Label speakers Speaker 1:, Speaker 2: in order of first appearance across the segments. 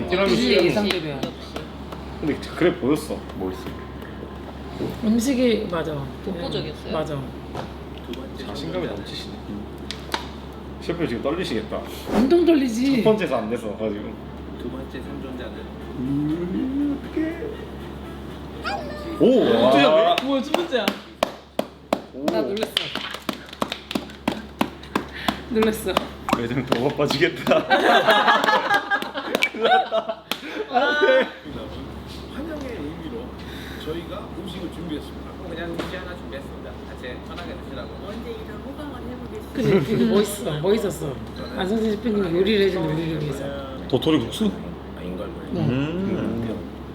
Speaker 1: 티라미수
Speaker 2: 예상대로야.
Speaker 1: 근데 그래 보였어. 멋있어.
Speaker 2: 음식이 맞아.
Speaker 3: 독보적이었어요?
Speaker 2: 맞아.
Speaker 1: 자신감이 넘치시네. 셰프 지금 떨리시겠다.
Speaker 2: 엄청 떨리지.
Speaker 1: 첫 번째에서 안 돼서 가지고.
Speaker 4: 두 번째 생존자는
Speaker 1: 오, 어쩌냐?
Speaker 2: 뭐야 첫 번째야.
Speaker 1: 오.
Speaker 2: 나 놀랬어. 놀랬어.
Speaker 1: 매장 더 바빠지겠다. 큰일 났다. 안돼.
Speaker 4: 환영의 의미로 저희가 음식을 준비했습니다. 그냥 음식 하나 준비했습니다. 같이 편하게 드시라고.
Speaker 5: 언제 이런 호강을 해보겠습니다.
Speaker 2: 그래 되게 멋있었어. 안성재 셰프님이 요리를 해준 우리를 위해서.
Speaker 1: 도토리 국수?
Speaker 4: 인걸물.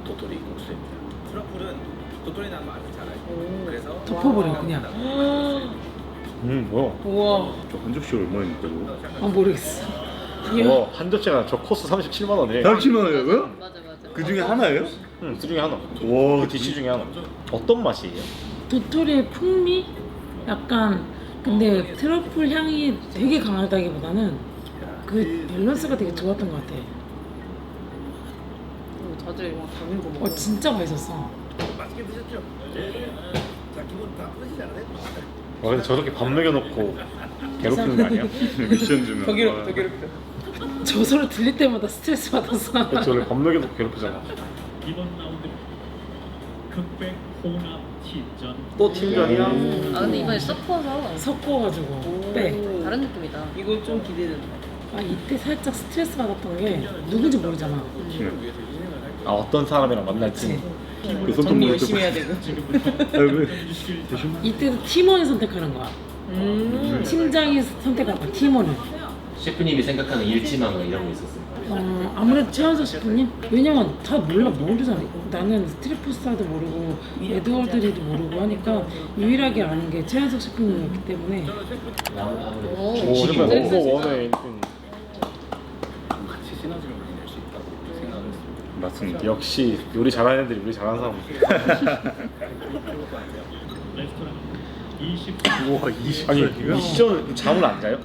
Speaker 4: 도토리 국수입니다. 트러플은 도토리 나는 맛을 잘 알고 그래서
Speaker 2: 덮어버려 그냥.
Speaker 1: 뭐야?
Speaker 2: 우와.
Speaker 1: 저한 접시 얼마입니까 이거?
Speaker 2: 아 모르겠어.
Speaker 1: 와, 한 접시가 저 코스 37만 원에.
Speaker 6: 37만 원이라고요?
Speaker 3: 맞아 맞아.
Speaker 6: 그 중에 하나예요?
Speaker 1: 응, 그 중에 하나.
Speaker 6: 와,
Speaker 1: 그 디시 중에 하나. 어떤 맛이에요?
Speaker 2: 도토리의 풍미? 약간 근데 트러플 향이 되게 강하다기보다는 그 밸런스가 되게 좋았던 것 같아.
Speaker 3: 다들 막 다른 거 먹어.
Speaker 2: 진짜 맛있었어.
Speaker 4: 맛있게 드셨죠? 자 기본 다 뿌시잖아요.
Speaker 1: 근데 저렇게 밥 먹여놓고 괴롭히는 거 아니야?
Speaker 6: 미션 주면.
Speaker 2: 더 괴롭혀. 저 소리 들릴 때마다 스트레스 받았어.
Speaker 1: 저를 밥 먹여놓고 괴롭히잖아.
Speaker 7: 이번 라운드 극백 홍합 팀전.
Speaker 1: 또 팀전이야?
Speaker 3: 아 근데 이번에 섞어서
Speaker 2: 섞어가지고 빼.
Speaker 3: 다른 느낌이다.
Speaker 5: 이거 좀 기대된다.
Speaker 2: 아 이때 살짝 스트레스 받았던 게 누군지 모르잖아.
Speaker 1: 아, 어떤 사람이랑 만날지.
Speaker 6: 그 손톱
Speaker 5: 정리
Speaker 6: 모를
Speaker 5: 열심히 해야 되고.
Speaker 2: 이때도 팀원이 선택하는 거야. 팀장이 선택한 거야. 팀원을.
Speaker 8: 셰프님이 생각하는 일지망 이런 거 있었어요?
Speaker 2: 아무래도 최한석 셰프님? 왜냐면 다 모르잖아. 나는 스트리트푸드도 모르고 에드워드리도 모르고 하니까 유일하게 아는 게 최한석 셰프님이었기 때문에
Speaker 8: 아무래도
Speaker 3: 오,
Speaker 8: 중식이
Speaker 1: 그러면
Speaker 8: 뭐
Speaker 1: 넘버 원에
Speaker 4: 같이 시너지를 많이 낼 수 있다고 생각을 했습니다.
Speaker 1: 맞습니다. 역시 요리 잘하는 애들이 요리 잘하는 사람.
Speaker 7: 레스토랑 20.
Speaker 6: 우와, 20.
Speaker 1: 아니 미션 잠을 안 자요?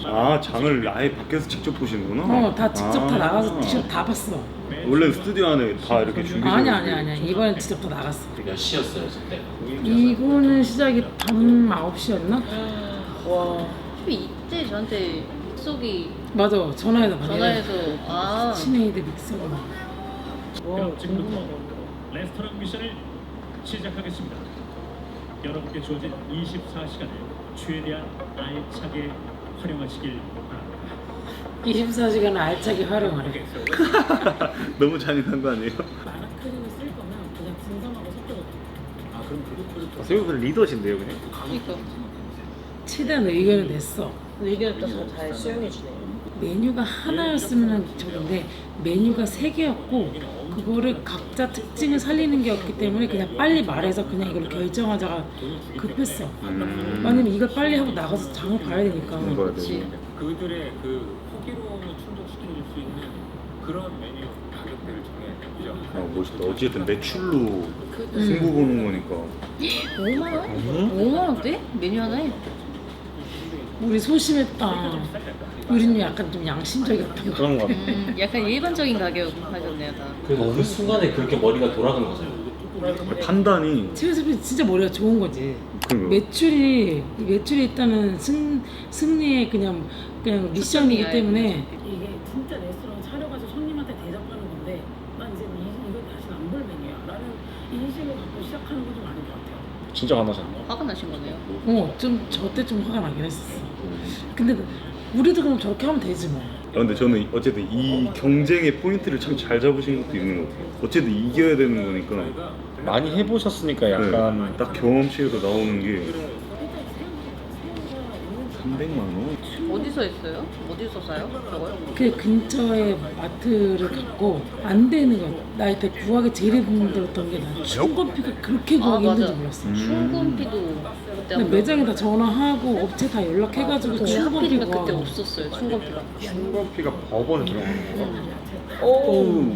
Speaker 6: 아, 장을 아예 밖에서 직접 보시는구나.
Speaker 2: 다 직접 다 나가서 직접 다 봤어.
Speaker 6: 원래 스튜디오 안에 다 이렇게 준비돼.
Speaker 2: 아니야. 이번엔 직접 다 나갔어.
Speaker 8: 몇 시였어요 그때?
Speaker 2: 이거는 시작이 밤 9시였나?
Speaker 3: 와. 이때 저한테 믹서기
Speaker 2: 맞아. 전화해서
Speaker 3: 전화해서 아
Speaker 2: 치네이드 믹서기.
Speaker 7: 그럼 지금부터 레스토랑 미션을 시작하겠습니다. 여러분께 주어진 24시간을 최대한 알차게 활용하시길 바랍니다.
Speaker 2: 24시간을 알차게 활용하래.
Speaker 6: 너무 잔인한 거 아니에요?
Speaker 2: 마라크림을 쓸 거면 그냥 분성하고 섞어도 돼.
Speaker 4: 아 그럼 그것도
Speaker 1: 생각보다 리더신데요 그냥.
Speaker 3: 그러니까
Speaker 2: 최대한 의견을 냈어.
Speaker 5: 의견을 또잘 수용해주네요.
Speaker 2: 메뉴가 하나였으면 좋은데 메뉴가 3개였고 그거를 각자 특징을 살리는 게 없기 때문에 그냥 빨리 말해서 그냥 이걸 결정하자가 급했어. 왜냐면 이걸 빨리 하고 나가서 장을 봐야 되니까.
Speaker 3: 그렇지.
Speaker 4: 그들의 그 호기로움을 충족시킬 수 있는 그런 메뉴 가격대를 정해야죠.
Speaker 6: 아, 멋있다. 어쨌든 매출로 승부 보는 거니까.
Speaker 3: 5만 원? 5만 원대? 메뉴 하나에?
Speaker 2: 우리 소심했다. 우리는 약간 좀 양심적이었던 거.
Speaker 1: 그런 거 같아.
Speaker 3: 약간 일반적인 가격 하셨네요 다.
Speaker 8: 그래서 그 순간에 그렇게 머리가 돌아간 거죠.
Speaker 6: 판단이.
Speaker 2: 최우섭이 진짜 머리가 좋은 거지.
Speaker 6: 그러게요.
Speaker 2: 매출이 있다는 승리의 그냥 미션이기 때문에 이게 진짜 레스토랑 차려가지고 손님한테 대접하는 건데 난 이제 이거 다시 안 볼 메뉴야 라는 인식을 갖고 시작하는 건 좀 아닌 것 같아요.
Speaker 1: 진짜 화나셨나?
Speaker 3: 화가 나신 거네요.
Speaker 2: 좀 저때 좀 화가 나긴 했었어. 근데 우리도 그럼 저렇게 하면 되지 뭐.
Speaker 6: 근데 저는 어쨌든 이 경쟁의 포인트를 참 잘 잡으신 것도 있는 것 같아요. 어쨌든 이겨야 되는 거니까.
Speaker 1: 많이 해보셨으니까 약간
Speaker 6: 네, 딱 경험치에서 나오는 게 300만 원?
Speaker 3: 어디서 했어요? 어디서 사요? 저걸?
Speaker 2: 그 근처에 마트를 갔고 안 되는 거야. 나 이때 구하기 제일 힘들었던 게 난 충건피가 그렇게 구하기 힘든지 몰랐어.
Speaker 3: 충건피도 그때
Speaker 2: 근데 매장에 다 전화하고 업체 다 연락해가지고 충건피
Speaker 3: 하필이면 그때
Speaker 2: 구하고.
Speaker 3: 없었어요 충건피가.
Speaker 1: 충건피가 법원에 들어가는 건가?
Speaker 6: 어우,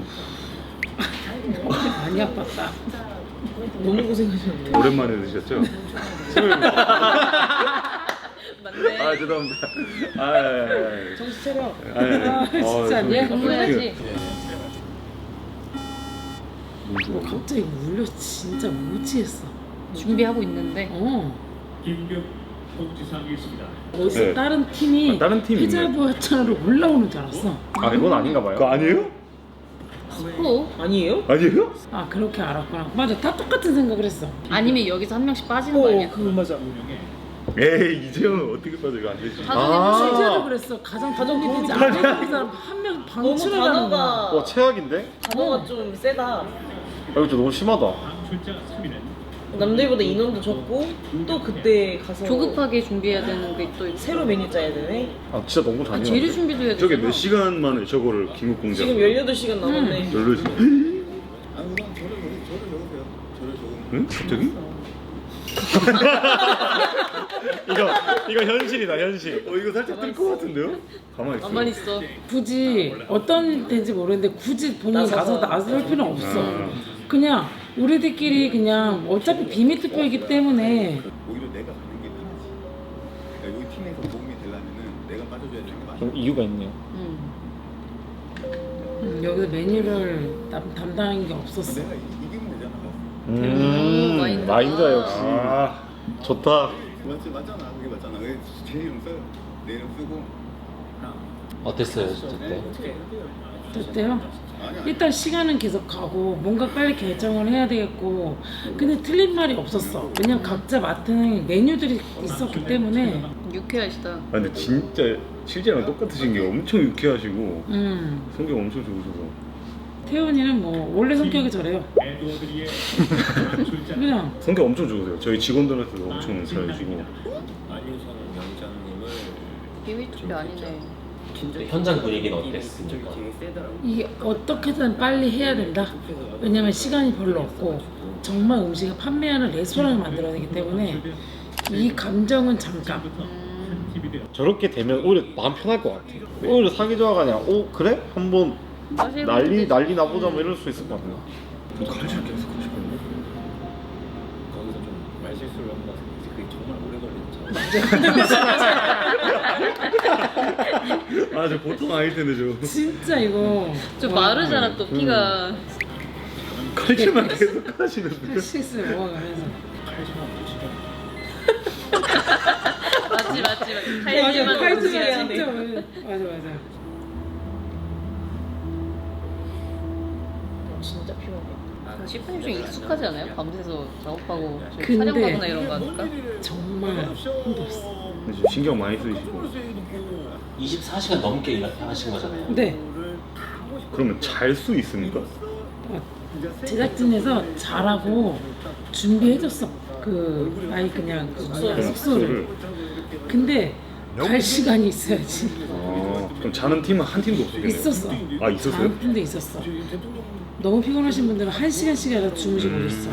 Speaker 2: 많이 아팠다.
Speaker 5: 너무 고생하셨네요.
Speaker 6: 오랜만에 드셨죠? 아 죄송합니다. 아,
Speaker 5: 정신 차려.
Speaker 2: 진짜 아니야?
Speaker 3: 공부해야지.
Speaker 2: 갑자기 울려 진짜 무지했어.
Speaker 3: 준비하고 있는데.
Speaker 7: 긴급 통지사항이 있습니다.
Speaker 2: 어디서
Speaker 6: 네.
Speaker 2: 다른 팀이
Speaker 6: 다른 팀이 있네.
Speaker 2: 피자부아차로 올라오는 줄 알았어.
Speaker 1: 아 이건 아닌가 봐요.
Speaker 6: 그거 아니에요?
Speaker 3: 스포?
Speaker 5: 아니에요?
Speaker 6: 아니에요?
Speaker 2: 아 그렇게 알았구나. 맞아, 다 똑같은 생각을 했어.
Speaker 3: 아니면 여기서 한 명씩 빠지는 거 아니야?
Speaker 5: 그거 맞아.
Speaker 6: 에이 이재영은 어떻게 빠져 이거 안 되지.
Speaker 2: 진짜로 그랬어. 가장 도움이 되지 않는 사람 한 명
Speaker 5: 너무
Speaker 2: 방출하는 거야.
Speaker 5: 단어가
Speaker 1: 와 최악인데?
Speaker 5: 단어가 좀 세다.
Speaker 1: 아 이거 좀 너무 심하다.
Speaker 7: 출자 3위는
Speaker 5: 남들보다 인원도 적고 또 그때 가서
Speaker 3: 조급하게 준비해야 되는 게 또 있고.
Speaker 5: 새로 메뉴 짜야 되네.
Speaker 1: 아 진짜 너무
Speaker 3: 아,
Speaker 1: 잔인한데.
Speaker 3: 재료 준비도 해야 돼.
Speaker 6: 저게 몇 시간 만에 저거를 긴급 공작.
Speaker 5: 지금 18시간 남았네.
Speaker 6: 별로지.
Speaker 4: 아 그럼 저를 적으세요. 저를 적으면.
Speaker 6: 응? 갑자기?
Speaker 1: 이거 현실이다 현실.
Speaker 6: 이거 살짝 뜰 것 같은데요? 가만히 있어.
Speaker 5: 가만히 있어.
Speaker 2: 굳이 어떤 데인지 모르는데 굳이 본인이 가서 나설 필요는 없어. 그냥 우리들끼리 그냥 어차피 비밀 투표이기 때문에
Speaker 4: 오히려 내가 가는 게 편하지. 그러니까 여기 팀에서 도움이 되려면은 내가 빠져줘야 되는 게 맞아.
Speaker 1: 좀 이유가 있네요.
Speaker 2: 여기서 메뉴를 담당한 게 없었어.
Speaker 4: 내가 이기면 되잖아.
Speaker 3: 마인드가.
Speaker 1: 마인드야 역시.
Speaker 6: 아
Speaker 1: 좋다.
Speaker 4: 맞잖아. 그게 맞잖아. 왜 제 이름 써요? 내 이름 쓰고.
Speaker 8: 어땠어요 저때?
Speaker 2: 어때요? 일단 시간은 계속 가고 뭔가 빨리 결정을 해야 되겠고, 근데 틀린 말이 없었어. 왜냐면 각자 맡은 메뉴들이 있었기 때문에.
Speaker 3: 유쾌하시다.
Speaker 6: 아, 근데 진짜 실제랑 똑같으신 게 엄청 유쾌하시고 성격 엄청 좋으셔서.
Speaker 2: 태훈이는 뭐 원래 성격이 저래요.
Speaker 7: 에드워드리의 출자.
Speaker 2: 그냥
Speaker 6: 성격 엄청 좋으세요. 저희 직원들한테도 엄청 잘해주고.
Speaker 3: 비밀 투표 아니네.
Speaker 8: 현장 분위기는 어땠습니까?
Speaker 2: 이게 어떻게든 빨리 해야 된다. 왜냐면 시간이 별로 없고 정말 음식을 판매하는 레스토랑을 만들어야 되기 때문에 이 감정은 잠깐.
Speaker 1: 저렇게 되면 오히려 마음 편할 것 같아. 오히려 사기 좋아가 아니라 그래? 한번 난리 나보자 뭐 이럴 수 있을 것 같아.
Speaker 6: 가르칠 게 없을 것 싶은데.
Speaker 4: 거기서 좀 말실수를 한 것 같은데 그게 정말 오래 걸리는 차.
Speaker 6: 아 저 보통 아닐 텐데 저.
Speaker 2: 진짜 이거
Speaker 3: 좀 마르잖아 또 피가.
Speaker 6: 칼질만 계속 하시는데.
Speaker 2: 실수를 먹어가면서.
Speaker 3: 맞지.
Speaker 2: 맞아,
Speaker 3: 칼질만
Speaker 2: 칼질을
Speaker 5: 해야 돼.
Speaker 2: 진짜 맞아.
Speaker 5: 진짜 피곤해.
Speaker 3: 셰프님 좀 익숙하지 않아요? 밤새서 작업하고 좀
Speaker 2: 근데
Speaker 3: 촬영하거나 이런 거 하니까?
Speaker 2: 정말 힘들었어.
Speaker 6: 근데 지금 신경 많이 쓰이시고.
Speaker 8: 24시간 넘게 일하신 거잖아요.
Speaker 2: 네.
Speaker 6: 그러면 잘 수 있습니까?
Speaker 2: 제작진에서 잘하고 준비해줬어. 그 아이 그냥 그 뭐야, 숙소를. 근데 갈 시간이 있어야지.
Speaker 6: 아 그럼 자는 팀은 한 팀도 없었겠네요.
Speaker 2: 있었어.
Speaker 6: 아 있었어요?
Speaker 2: 다음 팀도 있었어. 너무 피곤하신 분들은 1시간씩이라도 주무시고 있어.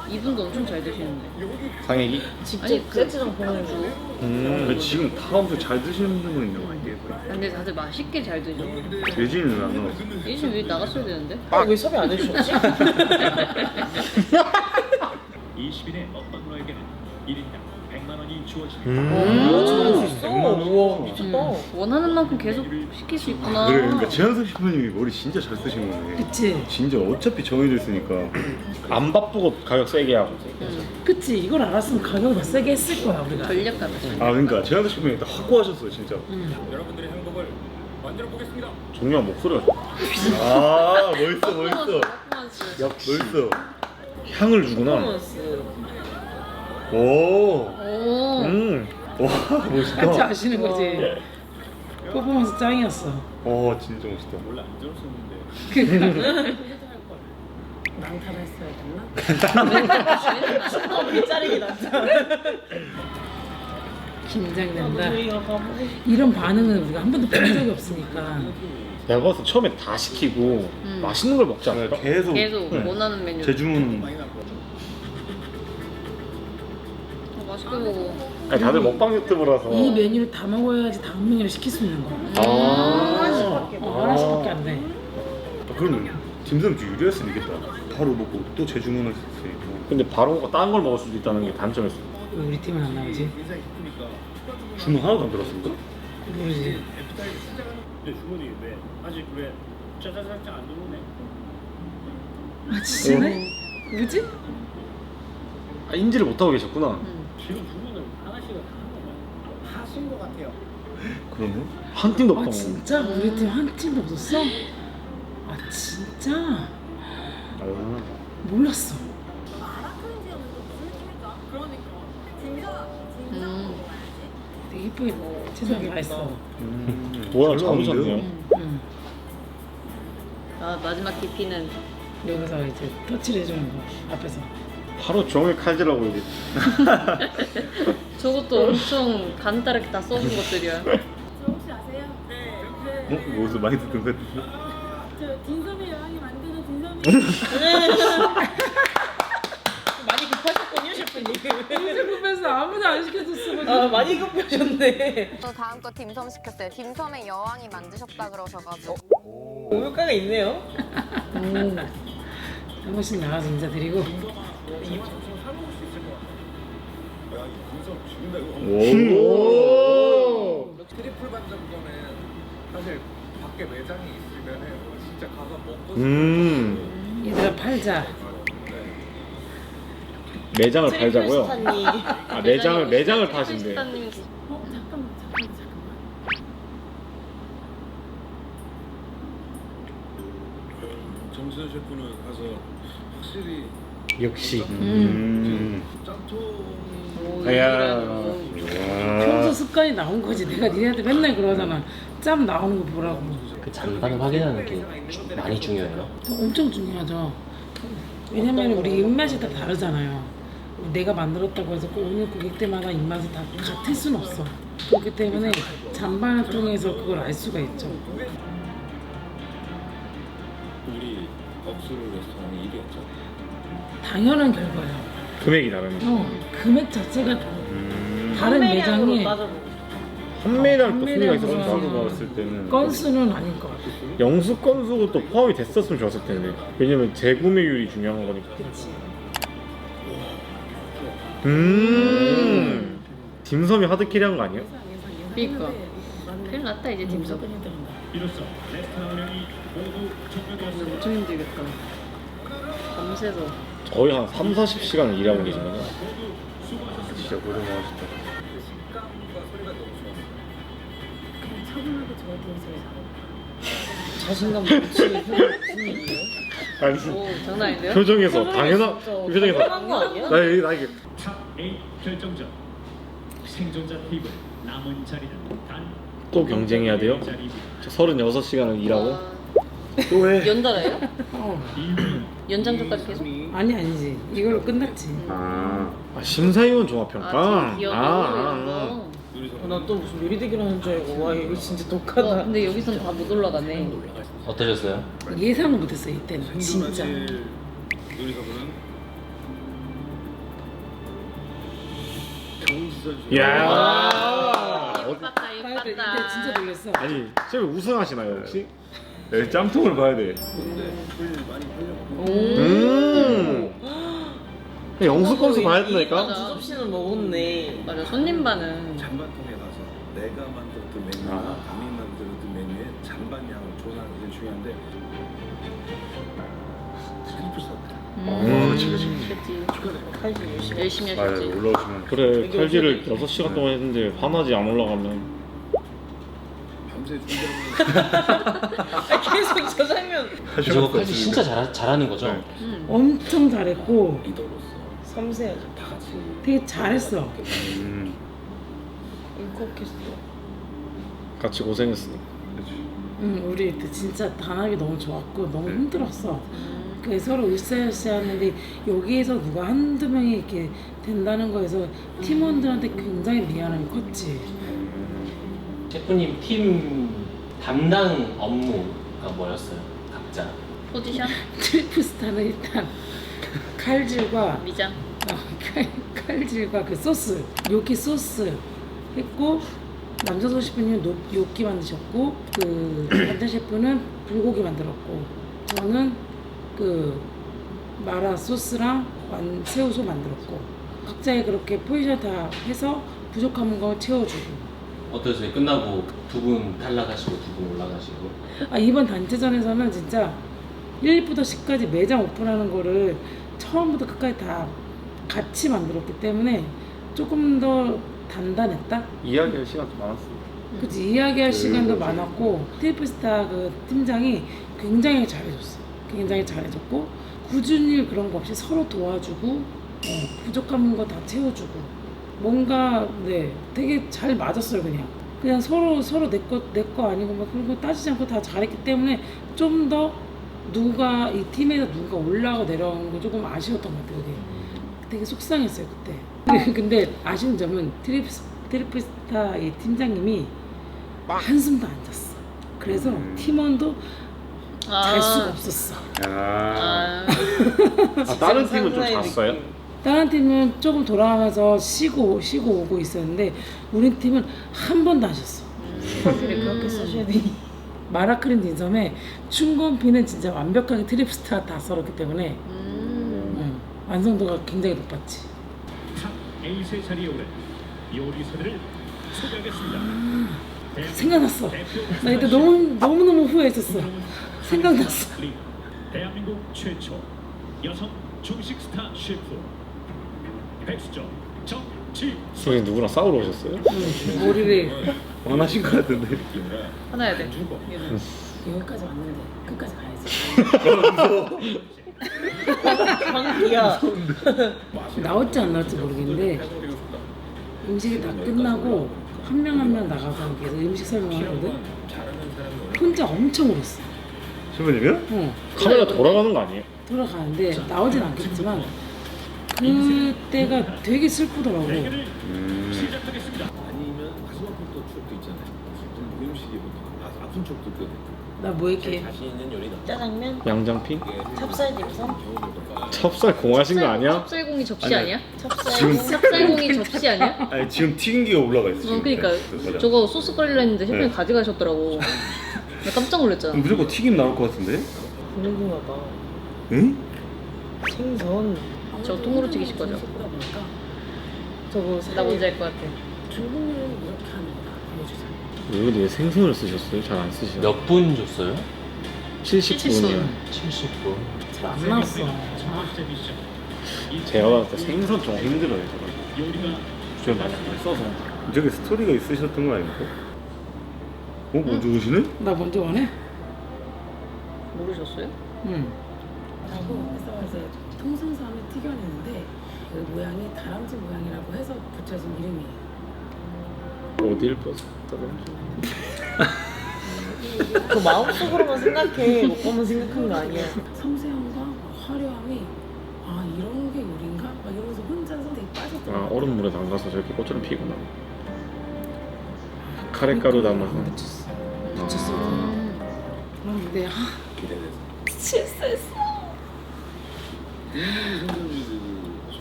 Speaker 3: 이분도 엄청 잘 드시는데.
Speaker 1: 상액이?
Speaker 5: 직접
Speaker 3: 아니, 그-
Speaker 5: 세트장 보내줘.
Speaker 6: 근데 지금 다 엄청 잘 드시는 분은 있는 거 아니에요?
Speaker 3: 근데 다들 맛있게 잘 드셔.
Speaker 6: 외진은 안 나왔어.
Speaker 3: 예전 왜 나갔어야 되는데?
Speaker 5: 왜 섭외 안 해주셨지?
Speaker 7: 20인의 먹방러에게는 1인당 100만 원이 주어집니다.
Speaker 5: 저럴 수 있어? 우와 미쳤다.
Speaker 3: 원하는 만큼 계속 시킬 수 있구나.
Speaker 6: 그래 그러니까 최현석 셰프님이 머리 진짜 잘 쓰신 거네.
Speaker 2: 그치?
Speaker 6: 진짜 어차피 정해져 있으니까.
Speaker 1: 안 바쁘고 가격 세게 하고.
Speaker 2: 그치? 이걸 알았으면 가격을 더 세게 했을 거야 우리가.
Speaker 3: 전략가다.
Speaker 6: 아 그러니까 최현석 셰프님이 딱 확고하셨어요 진짜.
Speaker 4: 여러분들의 행복을 만들어 보겠습니다.
Speaker 1: 종류한 목소리가
Speaker 6: 아 멋있어. 멋있어. 향을 주구나.
Speaker 5: 퍼포먼스.
Speaker 6: 오.
Speaker 3: 오.
Speaker 6: 와
Speaker 2: 같이
Speaker 6: 멋있다.
Speaker 2: 아시는 거지? 퍼포먼스 짱이었어.
Speaker 6: 진짜 멋있다.
Speaker 4: 원래 안 들었었는데.
Speaker 2: 낭탈했어야 됐나?
Speaker 5: 빗자르기 난다.
Speaker 2: 긴장된다.
Speaker 5: 저희가 가보고
Speaker 2: 이런 반응은 우리가 한 번도 본 적이 없으니까.
Speaker 1: 내가 봤을 때 처음에 다 시키고 맛있는 걸 먹지 않을까?
Speaker 6: 계속
Speaker 3: 계속 원하는 메뉴.
Speaker 6: 재주문.
Speaker 3: 맛있게 먹어.
Speaker 1: 아니, 다들 먹방 유튜브라서.
Speaker 2: 이 메뉴를 다 먹어야지 다음 메뉴를 시킬 수 있는 거야. 하나씩밖에 안 돼.
Speaker 6: 그러면 딤섬 좀 유리할 수 있겠다. 바로 먹고 또 재주문할 수 있으니까.
Speaker 1: 근데 바로 먹고 다른 걸 먹을 수도 있다는 게 단점일 수 있어.
Speaker 2: 왜 우리 팀은 안 나오지?
Speaker 4: 인상이 깊으니까
Speaker 6: 주문 하나도 안 들었습니까?
Speaker 2: 모르지.
Speaker 7: 근데 주머니 왜 아직 왜 짜자자자 안 들어오네?
Speaker 2: 아 진짜네? 뭐지?
Speaker 1: 아, 인지를 못하고 계셨구나.
Speaker 7: 지금 주문을 하나씩은
Speaker 4: 하신 것 같아요.
Speaker 6: 그러네.
Speaker 1: 한 팀도
Speaker 2: 아
Speaker 1: 없다고.
Speaker 2: 진짜 우리 팀 한 팀도 없었어? 아 진짜?
Speaker 6: 아,
Speaker 2: 몰랐어. 되게 이쁘게 세상에 다 했어.
Speaker 1: 뭐야,
Speaker 6: 잘
Speaker 1: 잡으셨네요.
Speaker 6: 나오는데요?
Speaker 2: 응.
Speaker 3: 아 마지막 DP는
Speaker 2: 여기서 이제 터치를 해주는 거 앞에서.
Speaker 1: 하루 종일 칼질하고 이제.
Speaker 3: 저것도 엄청 간단하게 다 써준 것들이야.
Speaker 9: 혹시 아세요? 네.
Speaker 6: 뭐 어디서 많이 듣던 것 같은데.
Speaker 9: 저 딘섬의 여왕이 만드는 딘섬의
Speaker 5: 많이 급하셨군요, 셰프님.
Speaker 2: 인쇄품에서 아무도 안 시켜줬어.
Speaker 5: 아, 많이 급하셨네.
Speaker 9: 저 다음 거 딤섬 시켰어요. 딤섬의 여왕이 만드셨다 그러셔가지고
Speaker 5: 고물가가 있네요.
Speaker 2: 한 번씩 나가서 인사드리고.
Speaker 1: 오.
Speaker 4: 트리플 반점거는 사실 밖에 매장이 있으면은 진짜 가서 먹고
Speaker 2: 얘들아 팔자.
Speaker 1: 매장을 팔자고요.
Speaker 5: 트리플스타님.
Speaker 1: 아, 매장을 파신대.
Speaker 3: 스타님
Speaker 2: 잠깐만.
Speaker 4: 정순 셰프는 가서 확실히
Speaker 1: 역시.
Speaker 4: 짬통
Speaker 1: 야.
Speaker 2: 평소 습관이 나온 거지. 내가 니네한테 맨날 그러잖아. 짬 나오는 거 보라고.
Speaker 8: 그 잔반을 확인하는 게 많이 중요해요.
Speaker 2: 엄청 중요하죠. 왜냐면 우리 입맛이 다 다르잖아요. 내가 만들었다고 해서 꼭 오늘 고객들마다 입맛이 다 같을 순 없어. 그렇기 때문에 잔반을 통해서 그걸 알 수가 있죠.
Speaker 4: 우리 억수로 레스토랑이 1위였죠.
Speaker 2: 당연한 결과예요.
Speaker 1: 금액이 다르니까.
Speaker 2: 금액 자체가 다른 매장에
Speaker 1: 판매량 또 순위가
Speaker 2: 판매량으로
Speaker 1: 있었으면
Speaker 6: 따로 봤을 때는
Speaker 2: 건수는 아닐 것 같아.
Speaker 1: 영수 건수가 또 포함이 됐었으면 좋았을 텐데. 왜냐면 재구매율이 중요한 거니까.
Speaker 2: 그렇지.
Speaker 1: 딤섬이 하드캐리한 거 아니에요?
Speaker 3: 그니까 큰일 났다 이제 딤섬.
Speaker 7: 이로써 레스토랑 운영이 모두 종료되었습니다.
Speaker 3: 엄청 힘들겠다. 밤새서
Speaker 1: 거의 한 3, 40시간을 일하고 계신 거죠?
Speaker 6: 진짜 고생하셨다.
Speaker 4: 식감과 소리가 너무 좋았어.
Speaker 2: 차분하게 저한테
Speaker 5: 자신감 넘치는 분이에요.
Speaker 1: 아니
Speaker 3: 오 장난 아닌데요?
Speaker 1: 표정에서 당연한 표정에서
Speaker 5: 당연한 거 아니야?
Speaker 1: 나 이게
Speaker 7: 탑 8 결정전 생존자 테이블 남은 자리는 단
Speaker 1: 또 경쟁해야 돼요?
Speaker 7: 자리입니다.
Speaker 1: 저 36시간을 일하고
Speaker 3: 와,
Speaker 6: 또 해.
Speaker 3: 연달아요?
Speaker 7: 이유는
Speaker 3: 연장전까지 계속?
Speaker 2: 아니지. 이걸로 끝났지.
Speaker 6: 아,
Speaker 1: 심사위원 종합평가.
Speaker 3: 아 지금 기억하고 이런 거.
Speaker 5: 나 또 무슨 요리 대결하는 줄 알고 와 이거 진짜
Speaker 3: 와,
Speaker 5: 독하다.
Speaker 3: 근데 여기선 다 못 올라가네.
Speaker 8: 어떠셨어요?
Speaker 2: 예상을 못했어 이때는 진짜.
Speaker 4: 요리사분은 정지선 씨.
Speaker 1: 이야.
Speaker 3: 아,
Speaker 1: 어,
Speaker 3: 이뻤다
Speaker 2: 이때
Speaker 3: 이뻤다.
Speaker 2: 진짜 놀랐어.
Speaker 1: 아니 셰프 우승하시나요 혹시?
Speaker 6: 네, 짬통을 봐야 돼.
Speaker 4: 많이 팔려고.
Speaker 1: 영수 건수 봐야 된다니까?
Speaker 3: 맞아.
Speaker 5: 두 접시는 먹었네.
Speaker 3: 맞아 손님 반은
Speaker 4: 잔반통에 가서 내가 만들었던 메뉴나 남이 만들었던 메뉴에 잔반량을 조사하는 게 중요한데 트리플 스타.
Speaker 6: 그치, 그치.
Speaker 3: 그치. 열심히
Speaker 6: 아,
Speaker 3: 하셨지.
Speaker 6: 올라오시면.
Speaker 1: 그래 칼질을 6시간 동안 했는데 하나지 안 올라가면
Speaker 4: 밤새 준비하고
Speaker 5: 계속 저 장면.
Speaker 8: 저거 칼질 진짜 잘하는 거죠?
Speaker 6: 네.
Speaker 2: 엄청 잘했고
Speaker 4: 리더로서
Speaker 5: 섬세하죠.
Speaker 4: 다 같이
Speaker 2: 되게 잘했어.
Speaker 5: 울컥했어.
Speaker 1: 같이 고생했으니까.
Speaker 2: 우리 이때 진짜 단합이 너무 좋았고 너무 힘들었어. 그 서로 으쌰으쌰 하는데 여기에서 누가 한두 명이 이렇게 된다는 거에서 팀원들한테 굉장히 미안함이 컸지.
Speaker 8: 셰프님 팀 담당 업무가 뭐였어요? 각자.
Speaker 3: 포지션
Speaker 2: 트리플 스타는 일단 칼질과
Speaker 3: 미장.
Speaker 2: 칼질과 그 소스, 요끼 소스 했고 남자소 셰프님은 요끼 만드셨고 그 남자 셰프는 불고기 만들었고 저는 그 마라 소스랑 새우소 만들었고 각자의 그렇게 포지션 다 해서 부족한 거 채워주고.
Speaker 8: 어떠세요? 끝나고 두 분 탈락하시고 두 분 올라가시고.
Speaker 2: 이번 단체전에서는 진짜 1, 2부터 10까지 매장 오픈하는 거를 처음부터 끝까지 다 같이 만들었기 때문에 조금 더 단단했다?
Speaker 1: 이야기할 시간도 많았어요.
Speaker 2: 그치, 이야기할 시간도 많았고 트리플스타 그 팀장이 굉장히 잘해줬어. 굉장히 잘해줬고 굳은 일 그런 거 없이 서로 도와주고 부족한 거 다 채워주고 뭔가 되게 잘 맞았어요. 그냥 서로 내 거 아니고 막 그런 거 따지지 않고 다 잘했기 때문에 좀 더 누가 이 팀에서 누가 올라가고 내려오는 거 조금 아쉬웠던 것 같아요. 되게 속상했어요 그때. 근데 아쉬운 점은 트리플스타 이 팀장님이 한숨도 안 잤어. 그래서 팀원도 잘 수가 없었어.
Speaker 1: 다른 팀은 좀 잤어요?
Speaker 2: 다른 팀은 조금 돌아가면서 쉬고 오고 있었는데 우리 팀은 한 번도 안 쉬었어.
Speaker 5: 그렇게 써셔야 돼.
Speaker 2: 마라크림 딘섬에 춘건피는 진짜 완벽하게 트립스타가 다 썰었기 때문에 완성도가 굉장히 높았지.
Speaker 7: 탑 에이스의 자리에 오른 요리사들을 소개하겠습니다.
Speaker 2: 생각났어. 나 이때 너무너무 후회했었어. 생각났어.
Speaker 7: 대한민국 최초 여성 중식 스타 셰프 백수정 정지.
Speaker 1: 저희 누구랑 싸우러 오셨어요?
Speaker 2: 머리를
Speaker 6: 원하신 것 같은데.
Speaker 3: 하나 해야 돼.
Speaker 2: 여기까지 왔는데 끝까지 가야지.
Speaker 5: 방귀야.
Speaker 2: 나올지 안 나올지 모르겠는데 음식이 다 끝나고 한 명 한 명 나가서 계속 음식 설명하거든. 혼자 엄청 울었어.
Speaker 6: 셰프님이요?
Speaker 1: 카메라 돌아가는 거 아니에요?
Speaker 2: 돌아가는데 나오진 않겠지만 그때가 되게 슬프더라고.
Speaker 4: 아니면 마지막부터 추억도 있잖아요. 좀 음식이 아픈 추억도 있거든요.
Speaker 2: 나 뭐 이렇게
Speaker 4: 자신 있는 요리다.
Speaker 5: 짜장면,
Speaker 1: 양장피?
Speaker 5: 찹쌀 딤섬,
Speaker 1: 찹쌀 공하신 거 아니야?
Speaker 3: 찹쌀공이 접시 아니야?
Speaker 6: 지금
Speaker 3: 찹쌀공이 접시 아니야?
Speaker 6: 아니 지금 튀김기가 올라가 있어. 지금.
Speaker 3: 그러니까
Speaker 6: 맞아.
Speaker 3: 저거 소스 끓이려 했는데 셰프님
Speaker 6: 네.
Speaker 3: 가져가셨더라고. 나 깜짝 놀랐잖아.
Speaker 6: 무조건 튀김 나올 것 같은데?
Speaker 5: 궁금하다.
Speaker 6: 응?
Speaker 5: 생선.
Speaker 3: 저 통으로 튀기실 거죠?
Speaker 2: 보다 보니까
Speaker 5: 저거
Speaker 3: 나 뭔지 알 것 같아.
Speaker 2: 중국 요리는 이렇게 하는 거다 보여주자.
Speaker 1: 여기 왜 생선을 쓰셨어요? 잘 안 쓰시나?
Speaker 8: 몇 분 줬어요?
Speaker 1: 70분이요.
Speaker 8: 70분.
Speaker 2: 잘 안 나왔어.
Speaker 1: 제가 봤을 때 생선 좀 힘들어요. 저는. 좀 많이 써서.
Speaker 6: 저기 스토리가 있으셨던 거 아닙니까? 먼저 오시네?
Speaker 2: 나 먼저 원해?
Speaker 3: 모르셨어요?
Speaker 2: 응. 하고 해서 이제 통순삼을 튀겨냈는데 그 모양이 다람쥐 모양이라고 해서 붙여진 이름이에요.
Speaker 1: 어딜 뻗었다고?
Speaker 5: 그 마음속으로만 생각해. 먹고만 생각한 거 아니야.
Speaker 2: 섬세함과 화려함이 이런 게 요리인가? 막 이러면서 혼자서 되게 빠졌더라고.
Speaker 1: 얼음물에 담가서 저렇게 꽃처럼 피구나. 카레가루 담아서.
Speaker 2: 붙였어. 근데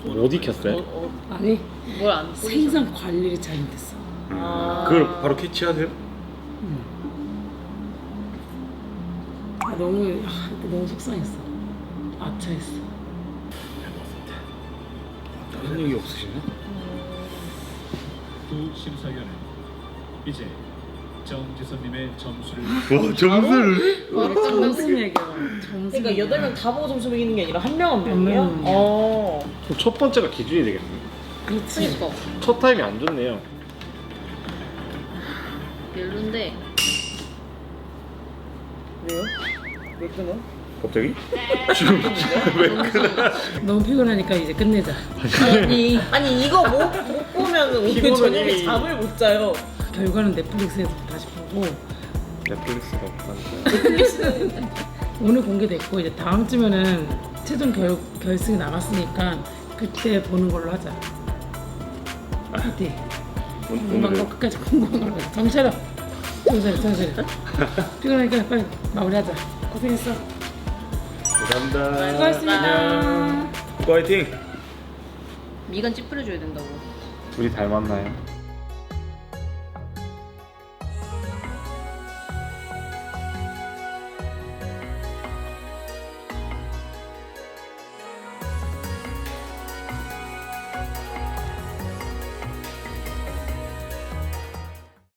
Speaker 1: 못 익혔어요?
Speaker 2: 아니
Speaker 3: 뭘안
Speaker 2: 생선 관리를 잘못했어.
Speaker 6: 그걸 바로 캐치하세요?
Speaker 2: 너무 속상했어. 아차했어.
Speaker 6: 다른 얘기 없으시네?
Speaker 7: 두 심사위원은 이제 정지선님의 점수를
Speaker 6: 점수를?
Speaker 2: 무슨 얘기야?
Speaker 5: 그러니까 8명 다 보고 점수 매기는 게 아니라 한 명 한
Speaker 2: 한
Speaker 5: 명이요?
Speaker 2: 명이요.
Speaker 1: 그럼 첫 번째가 기준이 되겠네.
Speaker 2: 그렇지.
Speaker 3: 그니까
Speaker 1: 첫 타임이 안 좋네요.
Speaker 3: 별론데
Speaker 5: 왜요? 왜 끊어?
Speaker 6: 갑자기?
Speaker 2: 너무 피곤하니까 이제 끝내자.
Speaker 5: 아니 이거 못 보면 오늘
Speaker 6: 피곤하니.
Speaker 5: 저녁에 잠을 못 자요.
Speaker 2: 결과는 넷플릭스에서 다시 보고
Speaker 1: 넷플릭스가 없다니까.
Speaker 2: 오늘 공개됐고 이제 다음 주면은 최종 결승이 남았으니까 그때 보는 걸로 하자. 파이팅. 궁금한 거
Speaker 6: 오늘은
Speaker 2: 끝까지 궁금한 거. 정신 차려. 피곤하니까 빨리 마무리하자. 고생했어.
Speaker 6: 감사합니다.
Speaker 2: 수고하셨습니다.
Speaker 6: 파이팅!
Speaker 3: 미간 찌푸려줘야 된다고.
Speaker 1: 둘이 닮았나요?